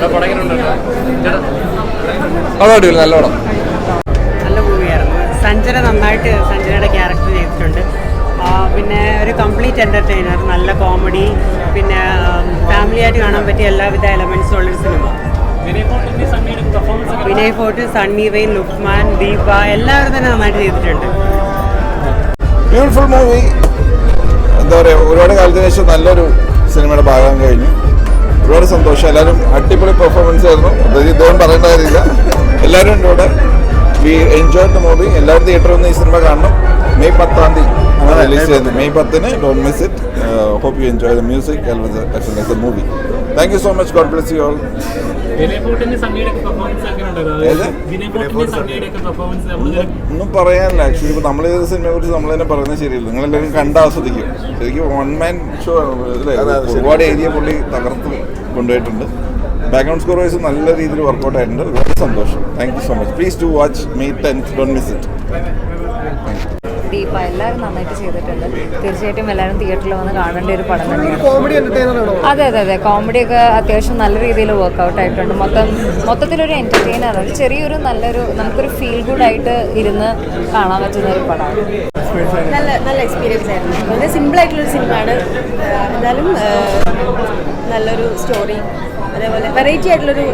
അടിപൊളി, നല്ല പടം, നല്ല മൂവിയായിരുന്നു. സഞ്ജനയുടെ ക്യാരക്ടർ ചെയ്തിട്ടുണ്ട്. പിന്നെ ഒരു കംപ്ലീറ്റ് എൻ്റർടൈനർ, നല്ല കോമഡി, പിന്നെ ഫാമിലിയായിട്ട് കാണാൻ പറ്റിയ എല്ലാവിധ എലമെൻസും ഉള്ളൊരു സിനിമ. വിനയ് ഫോർട്ട്, സണ്ണി വെയിൻ, ലുക്മാൻ, ദീപ എല്ലാവരും തന്നെ നന്നായിട്ട് ചെയ്തിട്ടുണ്ട്. Beautiful movie. എന്താ പറയുക, ഒരുപാട് കാലത്തിന് ശേഷം നല്ലൊരു സിനിമയുടെ ഭാഗം കഴിഞ്ഞു. ഒരുപാട് സന്തോഷം. എല്ലാവരും അടിപൊളി പെർഫോമൻസ് ആയിരുന്നു. ഇദ്ദേഹം പറയേണ്ട കാര്യമില്ല. എല്ലാവരും ഉണ്ട് ഇവിടെ. V enjoy the movie. എല്ലാവരും തിയേറ്ററിൽ നിന്ന് ഈ സിനിമ കാണണം. മെയ് 10 ആണ് റിലീസ് ചെയ്യുന്നത്. May 10 don't miss it. Hope you enjoy the music as well as the movie. Thank you so much. God bless you all. ഒന്നും പറയാനില്ല. ആക്ച്വലി ഇപ്പോൾ നമ്മൾ ചെയ്ത സിനിമയെ കുറിച്ച് നമ്മൾ തന്നെ പറയുന്നത് ശരിയല്ല. നിങ്ങളെല്ലാവരും കണ്ട് ആസ്വദിക്കും. ശരിക്കും 1 man ഷോ ഒരുപാട് ഏരിയ പുള്ളി തകർത്ത് കൊണ്ടുപോയിട്ടുണ്ട്. ബാക്ക്ഗ്രൗണ്ട് സ്കോർ വൈസ് നല്ല രീതിയിൽ വർക്കൗട്ട് ആയിട്ടുണ്ട്. ഒരുപാട് സന്തോഷം. Thank you so much. Please to watch May 10. Don't miss it. Deepa എല്ലാവരും നന്നായിട്ട് ചെയ്തിട്ടുണ്ട്. തീർച്ചയായിട്ടും എല്ലാവരും തിയേറ്ററിൽ വന്ന് കാണേണ്ട ഒരു പടം തന്നെയാണ്. അതെ, കോമഡിയൊക്കെ അത്യാവശ്യം നല്ല രീതിയിൽ വർക്കൗട്ട് ആയിട്ടുണ്ട്. മൊത്തത്തിലൊരു എൻ്റർടൈനർ, ഒരു ചെറിയൊരു നല്ലൊരു നമുക്കൊരു ഫീൽ ഗുഡ് ആയിട്ട് ഇരുന്ന് കാണാൻ പറ്റുന്ന ഒരു പടമാണ്. നല്ല എക്സ്പീരിയൻസ് ആയിരുന്നു. വളരെ സിമ്പിളായിട്ടുള്ളൊരു സിനിമയാണ്. എന്നാലും നല്ലൊരു സ്റ്റോറി, അതേപോലെ വെറൈറ്റി ആയിട്ടുള്ളൊരു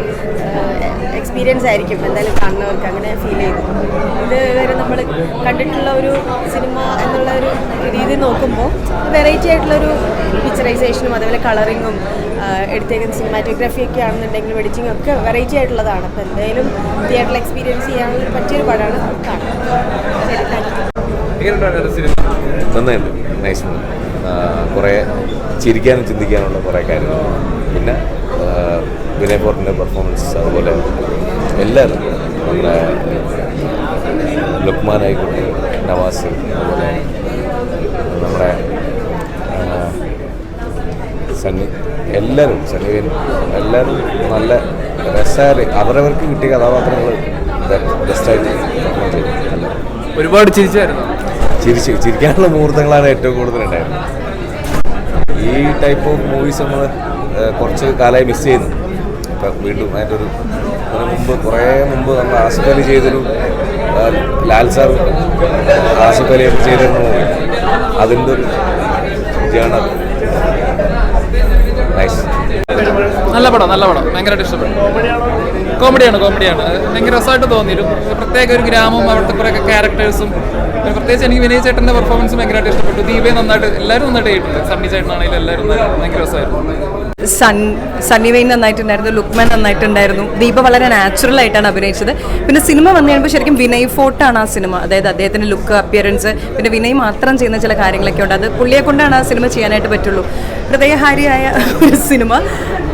എക്സ്പീരിയൻസ് ആയിരിക്കും എന്തായാലും കാണുന്നവർക്ക്. അങ്ങനെ ഫീൽ ചെയ്തു. ഇത് വരെ നമ്മൾ കണ്ടിട്ടുള്ള ഒരു സിനിമ എന്നുള്ള ഒരു രീതി നോക്കുമ്പോൾ വെറൈറ്റി ആയിട്ടുള്ളൊരു പിക്ചറൈസേഷനും അതേപോലെ കളറിങ്ങും എടുത്തേക്കുന്ന സിനിമാറ്റോഗ്രാഫിയൊക്കെ ആണെന്നുണ്ടെങ്കിലും എഡിറ്റിംഗ് ഒക്കെ വെറൈറ്റി ആയിട്ടുള്ളതാണ്. അപ്പോൾ എന്തായാലും തിയേറ്ററിൽ എക്സ്പീരിയൻസ് ചെയ്യാനുള്ള പറ്റിയൊരു പടമാണ് കാണാൻ. ശരി, താങ്ക് യു. നന്നായിട്ട് നൈസ്. കുറേ ചിരിക്കാനും ചിന്തിക്കാനുള്ള കുറേ കാര്യങ്ങൾ. പിന്നെ വിനയ് ഫോർട്ടിൻ്റെ പെർഫോമൻസ്, അതുപോലെ എല്ലാവരും നമ്മുടെ ലുക്മാൻ ആയിക്കോട്ടെ, നവാസ്, അതുപോലെ നമ്മുടെ സണ്ണി, സണ്ണിവേൻ എല്ലാവരും നല്ല രസമായി അവരവർക്ക് കിട്ടിയ കഥാപാത്രങ്ങൾ ബെസ്റ്റായിട്ട് നല്ല ഒരുപാട് ചിരിച്ചായിരുന്നു. ചിരിക്കാനുള്ള മുഹൂർത്തങ്ങളാണ് ഏറ്റവും കൂടുതലുണ്ടായിരുന്നത്. ഈ ടൈപ്പ് ഓഫ് മൂവീസ് നമ്മൾ കുറച്ച് കാലമായി മിസ് ചെയ്യുന്നു. ഇപ്പം വീണ്ടും അതിൻ്റെ കുറേ മുമ്പ് നമ്മൾ ആസിഫ് അലി ചെയ്തൊരു ലാൽ സാർ ആസിഫ് അലി ചെയ്തിരുന്ന മൂവി, അതിൻ്റെ ഒരു ജേണൽ. നൈസ്. നല്ല പടം, ഭയങ്കരമായിട്ട് ഇഷ്ടപ്പെട്ടു. കോമഡിയാണ്. ഭയങ്കര രസമായിട്ട് തോന്നിയിരുന്നു. പ്രത്യേക ഒരു ഗ്രാമവും അവിടുത്തെ കുറേ ക്യാരക്ടേഴ്സും, പ്രത്യേകിച്ച് എനിക്ക് വിനയ് ചേട്ടൻ്റെ പെർഫോമൻസ് ഭയങ്കരമായിട്ട് ഇഷ്ടപ്പെട്ടു. ദീപയെ എല്ലാവരും നന്നായിട്ട് ചെയ്തിട്ടുണ്ട്. സണ്ണി ചേട്ടനാണെങ്കിലും എല്ലാവരും ഭയങ്കര രസമായിരുന്നു. സണ്ണി വെയിൻ നന്നായിട്ടുണ്ടായിരുന്നു, ലുക്മാൻ നന്നായിട്ടുണ്ടായിരുന്നു. ദീപ വളരെ നാച്ചുറൽ ആയിട്ടാണ് അഭിനയിച്ചത്. പിന്നെ സിനിമ വന്നു കഴിയുമ്പോൾ ശരിക്കും വിനയ് ഫോർട്ടാണ് ആ സിനിമ. അതായത് അദ്ദേഹത്തിൻ്റെ ലുക്ക്, അപ്പിയറൻസ്, പിന്നെ വിനയ് മാത്രം ചെയ്യുന്ന ചില കാര്യങ്ങളൊക്കെ ഉണ്ട്. അത് പുള്ളിയെ കൊണ്ടാണ് ആ സിനിമ ചെയ്യാനായിട്ട് പറ്റുള്ളൂ. ഹൃദയഹാരിയായ ഒരു സിനിമ.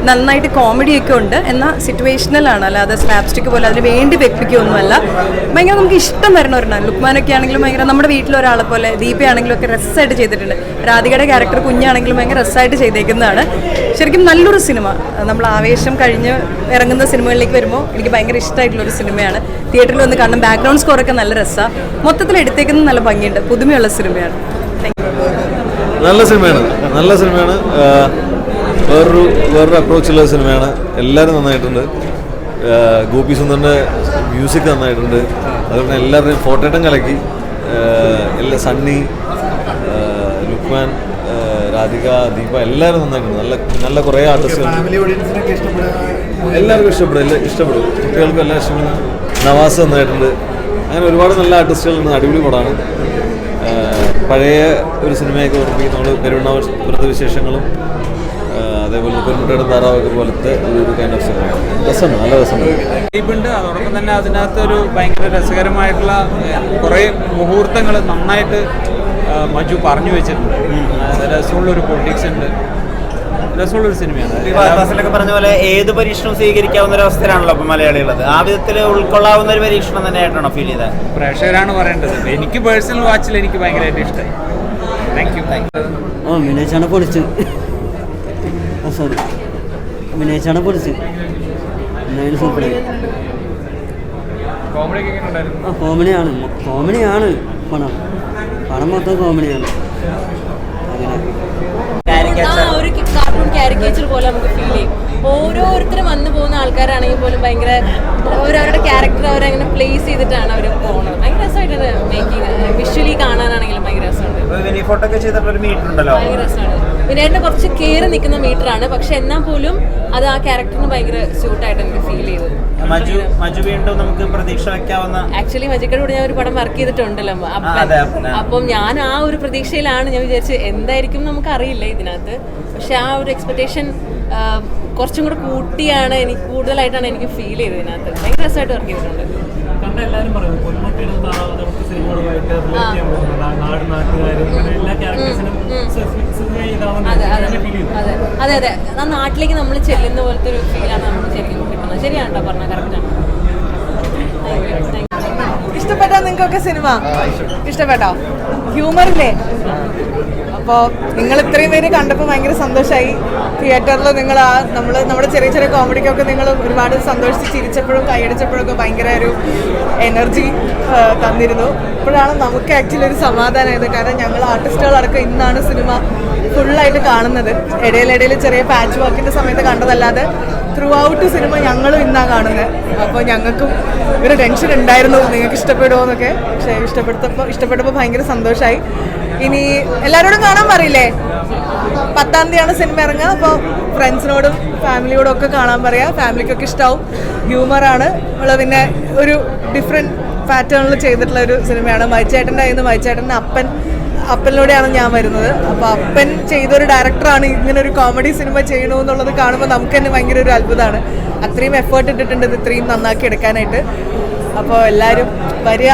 നന്നായിട്ട് കോമഡിയൊക്കെ ഉണ്ട്, എന്നാൽ സിറ്റുവേഷണലാണ്, അല്ലാതെ സ്ലാപ്സ്റ്റിക്ക് പോലെ അതിന് വേണ്ടി വെപ്പിക്കൊന്നുമല്ല. ഭയങ്കര നമുക്ക് ഇഷ്ടം വരുന്ന ഒരെണ്ണം. ലുക്മാനൊക്കെ ആണെങ്കിലും ഭയങ്കര നമ്മുടെ വീട്ടിലൊരാളെ പോലെ, ദീപയാണെങ്കിലും ഒക്കെ രസമായിട്ട് ചെയ്തിട്ടുണ്ട്. രാധികയുടെ ക്യാരക്ടർ കുഞ്ഞാണെങ്കിലും ഭയങ്കര രസമായിട്ട് ചെയ്തേക്കുന്നതാണ്. ശരിക്കും നല്ലൊരു സിനിമ. നമ്മൾ ആവേശം കഴിഞ്ഞ് ഇറങ്ങുന്ന സിനിമകളിലേക്ക് വരുമ്പോൾ എനിക്ക് ഭയങ്കര ഇഷ്ടമായിട്ടുള്ളൊരു സിനിമയാണ്. തിയേറ്ററിൽ വന്ന് കാണും. ബാക്ക്ഗ്രൗണ്ട് സ്കോറൊക്കെ നല്ല രസമാണ്. മൊത്തത്തിൽ എടുത്തേക്കുന്നത് നല്ല ഭംഗിയുണ്ട്. പുതുമയുള്ള സിനിമയാണ്. നല്ല സിനിമയാണ്. വേറൊരു അപ്രോച്ചുള്ള സിനിമയാണ്. എല്ലാവരും നന്നായിട്ടുണ്ട്. ഗോപി സുന്ദറിൻ്റെ മ്യൂസിക് നന്നായിട്ടുണ്ട്. അതുപോലെ എല്ലാവരുടെയും ഫോട്ടോട്ടം കലക്കി. സണ്ണി, ലുക്മാൻ, രാധിക, ദീപ എല്ലാവരും നന്നായിട്ടുണ്ട്. നല്ല കുറേ ആർട്ടിസ്റ്റുകൾ. എല്ലാവർക്കും ഇഷ്ടപ്പെടും. കുട്ടികൾക്കും എല്ലാം ഇഷ്ടപ്പെടും. നവാസ് നന്നായിട്ടുണ്ട്. അങ്ങനെ ഒരുപാട് നല്ല ആർട്ടിസ്റ്റുകളുണ്ട്. അടിപൊളി പടമാണ്. പഴയ ഒരു സിനിമയൊക്കെ ഓർമ്മിപ്പിക്കും. നമ്മൾ പെരുവണ്ണാപുരത്തെ വിശേഷങ്ങളും അതേപോലെ പെരുമുട്ടയുടെ താറാവൊക്കെ പോലത്തെ ഒരു കൈൻഡ് ഓഫ് സിനിമയാണ്. രസമുണ്ട്, നല്ല രസമുണ്ട്. അതോടൊപ്പം തന്നെ അതിനകത്തൊരു ഭയങ്കര രസകരമായിട്ടുള്ള കുറേ മുഹൂർത്തങ്ങൾ നന്നായിട്ട് മഞ്ജു പറഞ്ഞു വെച്ചിട്ടുണ്ട്. രസമുള്ളൊരു പൊളിറ്റിക്സ് ഉണ്ട്. രസമുള്ളൊരു സിനിമയാണ്. പറഞ്ഞ പോലെ ഏത് പരീക്ഷണവും സ്വീകരിക്കാവുന്ന ഒരു അവസ്ഥയിലാണല്ലോ അപ്പോൾ മലയാളികളത്. ആ വിധത്തിൽ ഉൾക്കൊള്ളാവുന്ന ഒരു പരീക്ഷണം തന്നെയായിട്ടാണോ ഫീൽ ചെയ്തത്? പ്രേക്ഷകരാണ് പറയേണ്ടത്. എനിക്ക് പേഴ്സണൽ വാച്ചിൽ എനിക്ക് ഭയങ്കരമായിട്ട് ഇഷ്ടമായി. Thank you. വിനയിച്ചാണ് പൊളിച്ച്. വിനയിച്ചാണ് പൊളിച്ച്. എന്തായാലും സൂപ്പറായി. കോമഡിയാണ് പണം മൊത്തം കോമഡിയാണ്. ഒരു കാർട്ടൂൺ കാരിക്കേച്ചർ പോലെ നമുക്ക് ഫീൽ ചെയ്യും. ഓരോരുത്തരും വന്നു പോകുന്ന ആൾക്കാർ അങ്ങനെ പ്ലേസ് ചെയ്തിട്ടാണ് അവർ പോകുന്നത്. ഭയങ്കര രസമായിട്ടാണ് മേക്കിങ്, വിഷ്വലി കാണാനാണെങ്കിലും ഭയങ്കര രസമുണ്ട്. ഫോട്ടോ ഒക്കെ ചെയ്തിട്ടുള്ള മീറ്റർ ഉണ്ടല്ലോ, ഭയങ്കര രസമാണ്. വിനേട്ടൻ്റെ കുറച്ച് കയറി നിൽക്കുന്ന മീറ്ററാണ്, പക്ഷെ എന്നാൽ പോലും അത് ആ ക്യാരക്ടറിന് ഭയങ്കര സ്യൂട്ടായിട്ട് എനിക്ക് ഫീൽ ചെയ്തു. മജു വീണ്ടും നമുക്ക് പ്രതീക്ഷ വെക്കാവുന്ന. ആക്ച്വലി മജിക്കയുടെ കൂടെ ഞാൻ ഒരു പടം വർക്ക് ചെയ്തിട്ടുണ്ടല്ലോ അപ്പം ഞാൻ ആ ഒരു പ്രതീക്ഷയിലാണ്. ഞാൻ വിചാരിച്ചു എന്തായിരിക്കും നമുക്ക് അറിയില്ല ഇതിനകത്ത്, പക്ഷെ ആ ഒരു എക്സ്പെക്ടേഷൻ കുറച്ചും കൂടെ കൂട്ടിയാണ് എനിക്ക്, കൂടുതലായിട്ടാണ് എനിക്ക് ഫീൽ ചെയ്തത്. ഇതിനകത്ത് ഭയങ്കര രസമായിട്ട് വർക്ക് ചെയ്തിട്ടുണ്ട്. എല്ലാവരും പറയുന്നത് സിനിമകളുമായിട്ട് റിലേറ്റ് ചെയ്യാൻ പറ്റുന്നത് നാട് നാട്ടുകാരും എല്ലാ ക്യാരക്ടേഴ്സിനും അതെ അതെ അതെ, ആ നാട്ടിലേക്ക് നമ്മൾ ചെല്ലുന്ന പോലത്തെ ഒരു ഫീലാണ് നമുക്ക് ശരിക്കും കിട്ടുന്നത്. ശരിയാണ് കേട്ടോ, പറഞ്ഞാൽ കറക്റ്റാണ്. ഇഷ്ടപ്പെട്ടോ നിങ്ങൾക്കൊക്കെ സിനിമ? ഇഷ്ടപ്പെട്ടോ? ഹ്യൂമറില്ലേ? അപ്പോൾ നിങ്ങൾ ഇത്രയും പേര് കണ്ടപ്പോൾ ഭയങ്കര സന്തോഷമായി. തിയേറ്ററിൽ നിങ്ങൾ നമ്മുടെ ചെറിയ ചെറിയ കോമഡിക്കൊക്കെ നിങ്ങൾ ഒരുപാട് സന്തോഷിച്ച് ചിരിച്ചപ്പോഴും കൈയടിച്ചപ്പോഴൊക്കെ ഭയങ്കര ഒരു എനർജി തന്നിരുന്നു. ഇപ്പോഴാണ് നമുക്ക് ആക്ച്വലി ഒരു സമാധാനമായത്. കാരണം ഞങ്ങൾ ആർട്ടിസ്റ്റുകളടക്കം ഇന്നാണ് സിനിമ ഫുള്ളായിട്ട് കാണുന്നത്. ഇടയിലിടയിൽ ചെറിയ പാച്ച് വർക്കിൻ്റെ സമയത്ത് കണ്ടതല്ലാതെ ത്രൂ ഔട്ട് സിനിമ ഞങ്ങളും ഇന്നാണ് കാണുന്നത്. അപ്പോൾ ഞങ്ങൾക്കും ഒരു ടെൻഷൻ ഉണ്ടായിരുന്നു നിങ്ങൾക്ക് ഇഷ്ടപ്പെടുമോ എന്നൊക്കെ. പക്ഷേ ഇഷ്ടപ്പെട്ടപ്പോൾ ഭയങ്കര സന്തോഷമായി. ഇനി എല്ലാവരോടും കാണാൻ പറയില്ലേ? 10-ാം തീയതിയാണ് സിനിമ ഇറങ്ങുക. അപ്പോൾ ഫ്രണ്ട്സിനോടും ഫാമിലിയോടും ഒക്കെ കാണാൻ പറയാം. ഫാമിലിക്കൊക്കെ ഇഷ്ടമാവും. ഹ്യൂമറാണ് ഉള്ള, പിന്നെ ഒരു ഡിഫറെൻറ്റ് പാറ്റേണിൽ ചെയ്തിട്ടുള്ള ഒരു സിനിമയാണ്. മൈച്ചേട്ടൻ്റെ ആയിരുന്നു. മൈച്ചേട്ടൻ്റെ അപ്പനിലൂടെയാണ് ഞാൻ വരുന്നത്. അപ്പോൾ അപ്പൻ ചെയ്തൊരു ഡയറക്ടറാണ് ഇങ്ങനെ ഒരു കോമഡി സിനിമ ചെയ്യണമെന്നുള്ളത് കാണുമ്പോൾ നമുക്ക് തന്നെ ഭയങ്കര ഒരു അത്ഭുതമാണ്. അത്രയും എഫേർട്ട് ഇട്ടിട്ടുണ്ട് ഇത് ഇത്രയും നന്നാക്കി എടുക്കാനായിട്ട്. അപ്പോൾ എല്ലാവരും വരിക,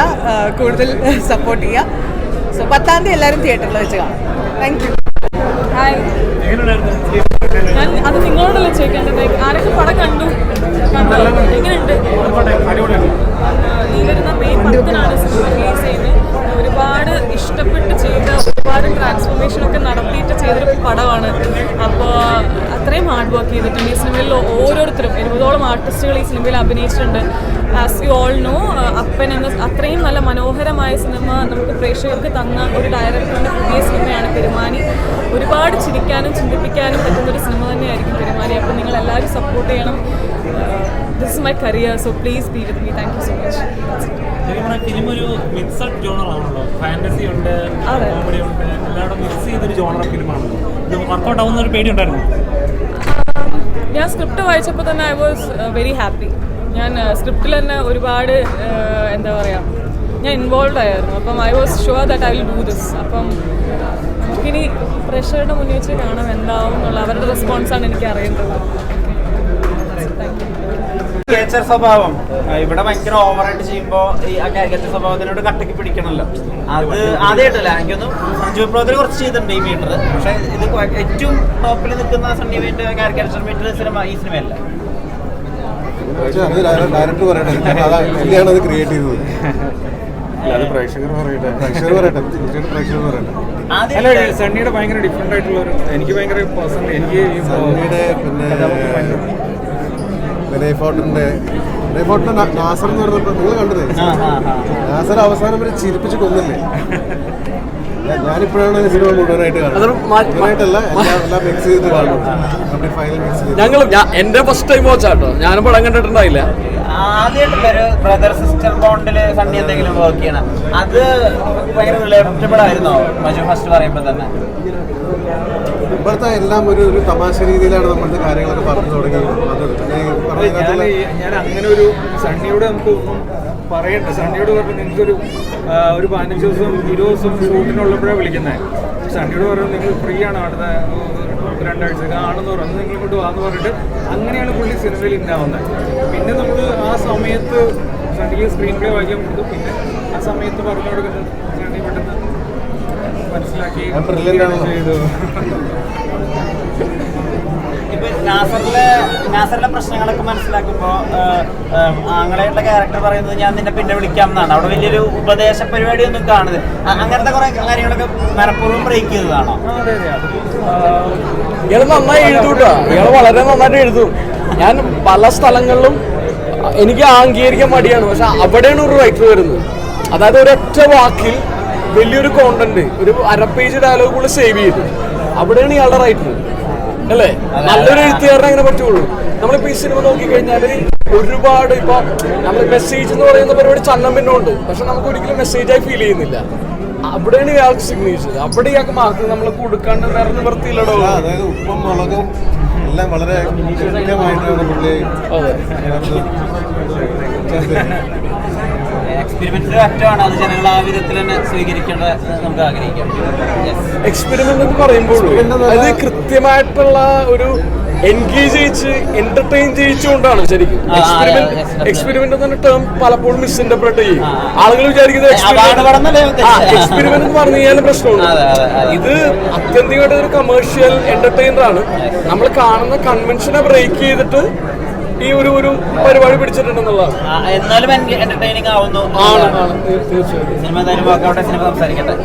കൂടുതൽ സപ്പോർട്ട് ചെയ്യുക. സോ 10-ാം തീയതി എല്ലാവരും തിയേറ്ററിൽ വെച്ച് കാണാം. Thank you. ഞാൻ അത് നിങ്ങളോടല്ലേ ചോദിക്കേണ്ടത്, ആരൊക്കെ പടം കണ്ടു? എങ്ങനെയുണ്ട്? ഈ വരുന്ന മെയ് 10-നാണ് സിനിമ റിലീസ് ചെയ്യുന്നത്. ഒരുപാട് ഇഷ്ടപ്പെട്ട് ചെയ്ത, ഒരുപാട് ട്രാൻസ്ഫോർമേഷനൊക്കെ നടത്തിയിട്ട് ചെയ്തൊരു പടമാണ്. അപ്പോൾ അത്രയും ഹാർഡ് വർക്ക് ചെയ്തിട്ടുണ്ട്. ഈ സിനിമയിൽ ഓരോരുത്തരും 20ഓളം ആർട്ടിസ്റ്റുകൾ ഈ സിനിമയിൽ അഭിനയിച്ചിട്ടുണ്ട്. ആസ് യു ഓൾ നോ, അപ്പൻ എന്ന അത്രയും നല്ല മനോഹരമായ സിനിമ നമുക്ക് പ്രേക്ഷകർക്ക് തന്ന ഒരു ഡയറക്ടറിൻ്റെ പുതിയ സിനിമയാണ് പെരുമാനി. ഒരുപാട് ചിരിക്കാനും ചിന്തിപ്പിക്കാനും പറ്റുന്നൊരു സിനിമ തന്നെയായിരിക്കും പെരുമാനി. അപ്പോൾ നിങ്ങൾ എല്ലാവരും സപ്പോർട്ട് ചെയ്യണം. This is my career, so please be with me. Thank you so much. Film ഒരു മിക്സഡ് ജോണറാണല്ലോ, ഫാന്റസി ഉണ്ട്, കോമഡി ഉണ്ട്, എല്ലാവരും മിക്സ് ചെയ്തൊരു ജോണർ ഫിലിമാണല്ലോ. ഇത് വർക്കൗട്ട് ആവുന്ന ഒരു പേടി ഉണ്ടായിരുന്നു? ഞാൻ സ്ക്രിപ്റ്റ് വായിച്ചപ്പോൾ തന്നെ ഐ വാസ് വെരി ഹാപ്പി. ഞാൻ സ്ക്രിപ്റ്റിൽ തന്നെ ഒരുപാട് എന്താ പറയുക, ഞാൻ ഇൻവോൾവ് ആയിരുന്നു. അപ്പം I was sure that I will do this. അപ്പം നമുക്കിനി പ്രഷറുടെ മുന്നിൽ വെച്ച് കാണാം എന്താവും എന്നുള്ള അവരുടെ റെസ്പോൺസാണ് എനിക്ക് അറിയേണ്ടത്. സ്വഭാവം ഇവിടെ ഭയങ്കര ഓവറായിട്ട് ചെയ്യുമ്പോ ഈ ആ കാരിക്കേച്ചർ സ്വഭാവത്തിനോട് കട്ടക്ക് പിടിക്കണല്ലോ. അത് ആദ്യമായിട്ടല്ല, എനിക്കൊന്നും സഞ്ജു വിപ്ലവത്തിൽ കുറച്ച് ചെയ്തിട്ടുണ്ട് ഈ മീറ്റർ. പക്ഷെ ഇത് ഏറ്റവും ടോപ്പിൽ നിൽക്കുന്ന സണ്ണി വെയിന്റെ കാരിക്കേച്ചർ മീറ്റർ സിനിമ ഈ സിനിമയല്ല. ഡയറക്ടർ പറയട്ടെ, അത് ക്രിയേറ്റ് ചെയ്തത്. പ്രേക്ഷകർ പറയട്ടെ. അല്ല, സണ്ണിയുടെ ഭയങ്കര ഡിഫറെന്റ് ആയിട്ടുള്ള ഒരു, എനിക്ക് ഭയങ്കര പേഴ്സണലി എനിക്ക് സണ്ണിയുടെ പിന്നെ വിനയ് ഫോർട്ടിന്റെ നാസർ എന്ന് പറഞ്ഞപ്പോൾ നിങ്ങൾ കണ്ടത്, നാസർ അവസാനം വരെ ചിരിപ്പിച്ച് കൊന്നില്ലേ? ഞാനിപ്പോഴാണ് സിനിമ മുഴുവനായിട്ട് കാണുന്നത്. ഞങ്ങൾ എന്റെ ഫസ്റ്റ് ടൈം വാച്ചാട്ടോ, ഞാനും പടം കണ്ടിട്ടുണ്ടായില്ല. ആദ്യമായിട്ടുള്ളൊരു ബ്രദർ സിസ്റ്റർ ബോണ്ടില് സണ്ണി എന്തെങ്കിലും വർക്ക് ചെയ്യണം, അത് ഭയങ്കര റിലേറ്റബിൾ ആയിരുന്നോ മജു ഫസ്റ്റ് പറയുമ്പോൾ തന്നെ? ഇപ്പോഴത്തെ എല്ലാം ഒരു തമാശ രീതിയിലാണ് നമ്മളുടെ കാര്യങ്ങളൊക്കെ പറഞ്ഞു തുടങ്ങി. ഞാൻ അങ്ങനെ ഒരു സണ്ണിയോട് നമുക്ക് ഒന്നും പറയണ്ട. സണ്ണിയോട് പറഞ്ഞു നിങ്ങൾക്കൊരു 15 ദിവസം 20 ദിവസം ഷൂട്ടിനുള്ളപ്പോഴാണ് വിളിക്കുന്നത്. സണ്ണിയോട് പറഞ്ഞു നിങ്ങൾ ഫ്രീ ആണ് അടുത്ത 2 ആഴ്ച ആണെന്ന് പറഞ്ഞു, നിങ്ങൾ ഇങ്ങോട്ട് വാന്ന് പറഞ്ഞിട്ട് അങ്ങനെയാണ് പുള്ളി സിനിമയിൽ ഉണ്ടാവുന്നത്. പിന്നെ നമ്മൾ ആ സമയത്ത് സണ്ണിക്ക് സ്ക്രീൻ പ്ലേ വായിക്കാൻ കൊടുത്തു. പിന്നെ ആ സമയത്ത് പറഞ്ഞു കൊടുക്കുന്നത് സണ്ണി പെട്ടെന്ന് മനസ്സിലാക്കി ചെയ്തു. ഇപ്പൊ നാസറിലെ പ്രശ്നങ്ങളൊക്കെ മനസ്സിലാക്കുമ്പോ ആങ്ങളെയുള്ള ക്യാരക്ടർ പറയുന്നത് ഞാൻ നിന്നെ പിന്നെ വിളിക്കാം എന്നാണ്. അവിടെ വലിയൊരു ഉപദേശ പരിപാടിയൊന്നും കാണുന്നത്, അങ്ങനത്തെ കുറെ കാര്യങ്ങളൊക്കെ മനഃപൂർവ്വം ബ്രേക്ക് ചെയ്തതാണോ? ഇയാൾ നന്നായി എഴുതൂട്ടോ, ഇയാൾ വളരെ നന്നായിട്ട് എഴുതും. ഞാൻ പല സ്ഥലങ്ങളിലും എനിക്ക് അംഗീകരിക്കാൻ മടിയാണ്, പക്ഷെ അവിടെയാണ് ഒരു റൈറ്റർ വരുന്നത്. അതായത് ഒരൊറ്റ വാക്കിൽ വലിയൊരു കോണ്ടന്റ്, ഒരു 1/2 പേജ് ഡയലോഗ് കൂടെ സേവ് ചെയ്തു. അവിടെയാണ് ഇയാളുടെ റൈറ്റർ അല്ലേ? നല്ലൊരു എഴുത്തുകാരനെ അങ്ങനെ പറ്റുള്ളൂ. നമ്മളിപ്പോൾ ഈ സിനിമ നോക്കിക്കഴിഞ്ഞാൽ ഒരുപാട് ഇപ്പോൾ നമ്മൾ മെസ്സേജ് എന്ന് പറയുന്ന പരിപാടി ചന്നം പിന്നെ ഉണ്ട്, പക്ഷെ നമുക്ക് ഒരിക്കലും മെസ്സേജായി ഫീൽ ചെയ്യുന്നില്ല. അവിടെയാണ് ഇയാൾക്ക് സിഗ്നേച്ചർ, അവിടെ ഇയാൾക്ക് മാർക്ക് നമ്മൾ കൊടുക്കാണ്ട് വേറെ നിവർത്തിയില്ലടോ. അതായത് ഉപ്പും മുളകും എല്ലാം വളരെ കൃത്യമായിട്ടാണ് പുള്ളി എക്സ്പെരിമെന്റിന്റെ അറ്റമാണ് അത് ജനങ്ങൾ ആ വിധത്തിൽ തന്നെ സ്വീകരിക്കേണ്ടത് നമുക്ക് ആഗ്രഹിക്കാം. എക്സ്പെരിമെന്റ് എന്ന് പറയുമ്പോൾ അത് കൃത്യമായിട്ടുള്ള ഒരു എൻഗേജ് ചെയ്യിച്ച് എന്റർടൈൻ ചെയ്യിച്ചുകൊണ്ടാണ് ശരിക്കും. എക്സ്പെരിമെന്റ് എന്ന ടേം പലപ്പോഴും മിസ്ഇന്റർപ്രറ്റ് ചെയ്യും. ആളുകൾ വിചാരിക്കുന്നത് എക്സ്പെരിമെന്റ് എന്ന് പറഞ്ഞു കഴിഞ്ഞാൽ പ്രശ്നമുണ്ട്. ഇത് അത്യന്തികമായിട്ട് ഒരു കമേഴ്ഷ്യൽ എന്റർടൈനർ ആണ്. നമ്മൾ കാണുന്ന കൺവെൻഷനെ ബ്രേക്ക് ചെയ്തിട്ട് ഈ ഒരു പരിപാടി പിടിച്ചിട്ടുണ്ടെന്നുള്ളതാണ്. എന്നാലും എന്റർടൈനിങ് ആവുന്നു. തീർച്ചയായിട്ടും സിനിമ എന്തായാലും വർക്കൗട്ട് സിനിമ സംസാരിക്കട്ടെ.